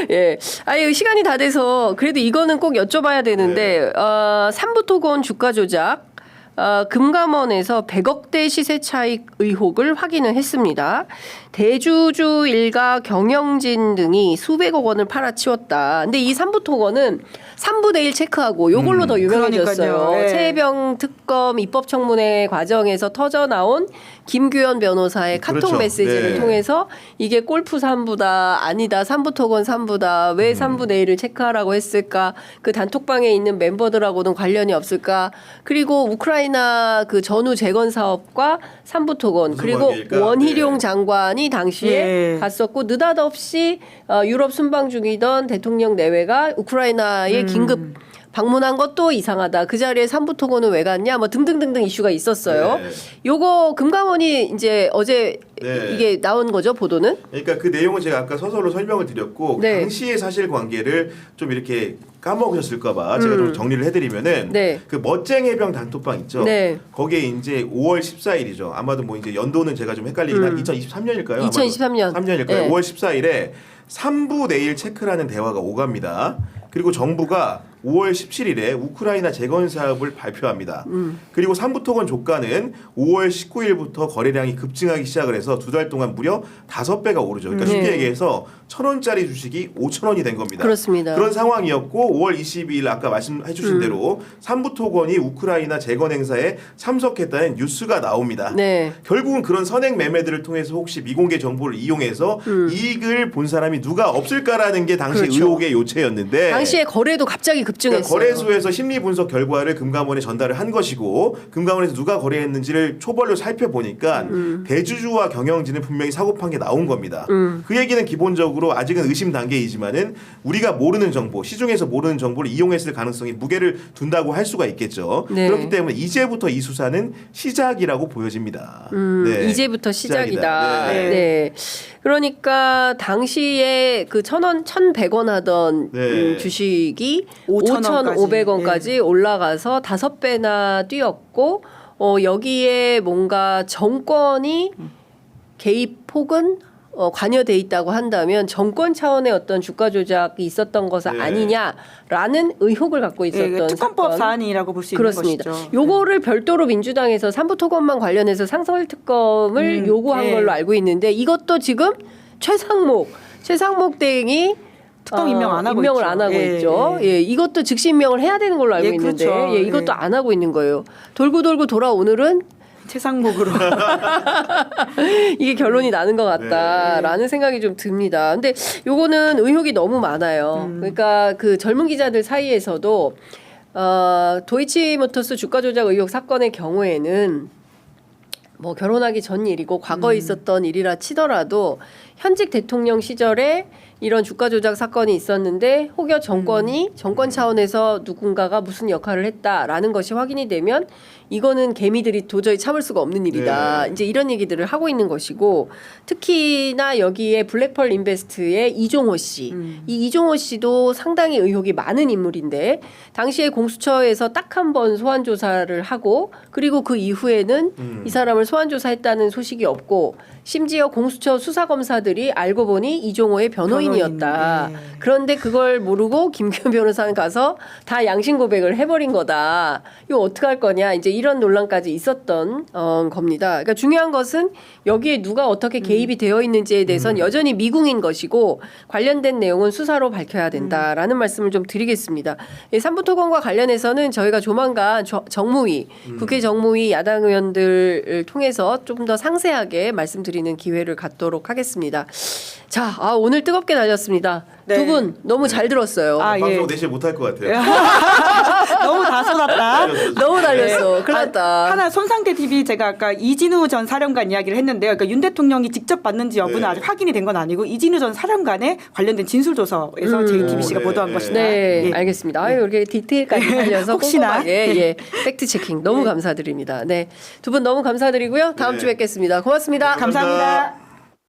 예. 아니, 시간이 다 돼서 그래도 이거는 꼭 여쭤봐야 되는데, 삼부토건 주가 조작. 금감원에서 100억대 시세 차익 의혹을 확인을 했습니다. 대주주 일가 경영진 등이 수백억 원을 팔아치웠다. 근데 이 삼부토건은 3분의 1 체크하고 요걸로 더 유명해졌어요. 네. 최혜병 특검 입법청문회 과정에서 터져나온 김규현 변호사의 카톡 그렇죠. 메시지를 네. 통해서 이게 골프 3부다, 아니다, 삼부토건 3부다, 왜 3분의 1을 체크하라고 했을까, 그 단톡방에 있는 멤버들하고는 관련이 없을까, 그리고 우크라이나 그 전후 재건 사업과 삼부토건, 무슨 그리고 관계일까? 원희룡 네. 장관이 당시에 예. 갔었고, 느닷없이 유럽 순방 중이던 대통령 내외가 우크라이나에 긴급 방문한 것도 이상하다. 그 자리에 삼부토건은 왜 갔냐? 뭐 등등등등 이슈가 있었어요. 네. 요거 금감원이 이제 어제 네. 이게 나온 거죠, 보도는? 그러니까 그 내용은 제가 아까 서서로 설명을 드렸고 네. 당시의 사실관계를 좀 이렇게 까먹으셨을까봐 제가 좀 정리를 해드리면은 네. 그 멋쟁 해병 단톡방 있죠. 네. 거기에 이제 5월 14일이죠. 아마도 뭐 이제 연도는 제가 좀 헷갈리긴 한 2023년일까요? 2023년. 3년일까요? 네. 5월 14일에 3부 내일 체크라는 대화가 오갑니다. 그리고 정부가 5월 17일에 우크라이나 재건 사업을 발표합니다. 그리고 삼부토건 조가는 5월 19일부터 거래량이 급증하기 시작을 해서 두 달 동안 무려 5배가 오르죠. 그러니까 쉽게 네. 얘기해서 1,000원짜리 주식이 5,000원이 된 겁니다. 그렇습니다. 그런 상황이었고 5월 22일 아까 말씀해 주신 대로 삼부토건이 우크라이나 재건 행사에 참석했다는 뉴스가 나옵니다. 네. 결국은 그런 선행 매매들을 통해서 혹시 미공개 정보를 이용해서 이익을 본 사람이 누가 없을까라는 게 당시 그렇죠. 의혹의 요체였는데 당시에 거래도 갑자기 급증했어요. 그러니까 거래소에서 심리 분석 결과를 금감원에 전달을 한 것이고 금감원에서 누가 거래했는지를 초벌로 살펴보니까 대주주와 경영진은 분명히 사고판 게 나온 겁니다. 그 얘기는 기본적으로 아직은 의심 단계이지만은 우리가 모르는 정보, 시중에서 모르는 정보를 이용했을 가능성이 무게를 둔다고 할 수가 있겠죠. 네. 그렇기 때문에 이제부터 이 수사는 시작이라고 보여집니다. 네. 이제부터 시작이다. 네. 네. 그러니까 당시에 그 1,100원 하던 네. 주식이 5,500원까지 5,500원까지 올라가서 5배나 뛰었고, 여기에 뭔가 정권이 개입 혹은 관여돼 있다고 한다면 정권 차원의 어떤 주가 조작이 있었던 것은 네. 아니냐라는 의혹을 갖고 있었던 예, 특검법 사건. 사안이라고 볼 수 있는 그렇습니다. 것이죠. 요거를 별도로 민주당에서 삼부토건만 관련해서 상설 특검을 요구한 예. 걸로 알고 있는데 이것도 지금 최상목 대행이 특검 임명 안 하고 임명을 있죠. 안 하고 예, 있죠. 예. 예, 이것도 즉시 임명을 해야 되는 걸로 알고 예, 있는데 그렇죠. 예, 이것도 예. 안 하고 있는 거예요. 돌고 돌아 오늘은 최상목으로 이게 결론이 나는 것 같다라는 생각이 좀 듭니다. 근데 요거는 의혹이 너무 많아요. 그러니까 그 젊은 기자들 사이에서도 도이치모터스 주가 조작 의혹 사건의 경우에는 뭐 결혼하기 전 일이고 과거에 있었던 일이라 치더라도 현직 대통령 시절에 이런 주가 조작 사건이 있었는데 혹여 정권 차원에서 누군가가 무슨 역할을 했다라는 것이 확인이 되면 이거는 개미들이 도저히 참을 수가 없는 일이다. 네. 이제 이런 얘기들을 하고 있는 것이고 특히나 여기에 블랙펄 인베스트의 이종호 씨. 이 이종호 씨도 상당히 의혹이 많은 인물인데 당시에 공수처에서 딱 한 번 소환 조사를 하고 그리고 그 이후에는 이 사람을 소환 조사했다는 소식이 없고 심지어 공수처 수사 검사들이 알고 보니 이종호의 변호인이었다. 변호인, 예. 그런데 그걸 모르고 김규현 변호사는 가서 다 양심 고백을 해버린 거다. 이거 어떻게 할 거냐. 이제 이런 논란까지 있었던 겁니다. 그러니까 중요한 것은 여기에 누가 어떻게 개입이 되어 있는지에 대해서는 여전히 미궁인 것이고 관련된 내용은 수사로 밝혀야 된다라는 말씀을 좀 드리겠습니다. 예, 삼부토건과 관련해서는 저희가 조만간 정무위, 국회 정무위 야당 의원들을 통해서 좀 더 상세하게 말씀드리는 기회를 갖도록 하겠습니다. 자, 오늘 뜨겁게 달렸습니다. 네. 두 분 너무 잘 들었어요. 아, 예. 방송 내실 못할 것 같아요. 너무 다 쏟았다. 너무 달렸어. 큰일 났다. 하나 손상태 TV 제가 아까 이진우 전 사령관 이야기를 했는데요. 그러니까 윤 대통령이 직접 받는지 여부는 네. 아직 확인이 된 건 아니고 이진우 전 사령관의 관련된 진술조서에서 JTBC가 네, 보도한 네. 것이다. 네, 예. 알겠습니다. 아유, 이렇게 디테일까지 살려서 혹시나. 꼼꼼하게 팩트 체킹 너무 감사드립니다. 네, 두 분 너무 감사드리고요. 다음 네. 주 뵙겠습니다. 고맙습니다. 감사합니다.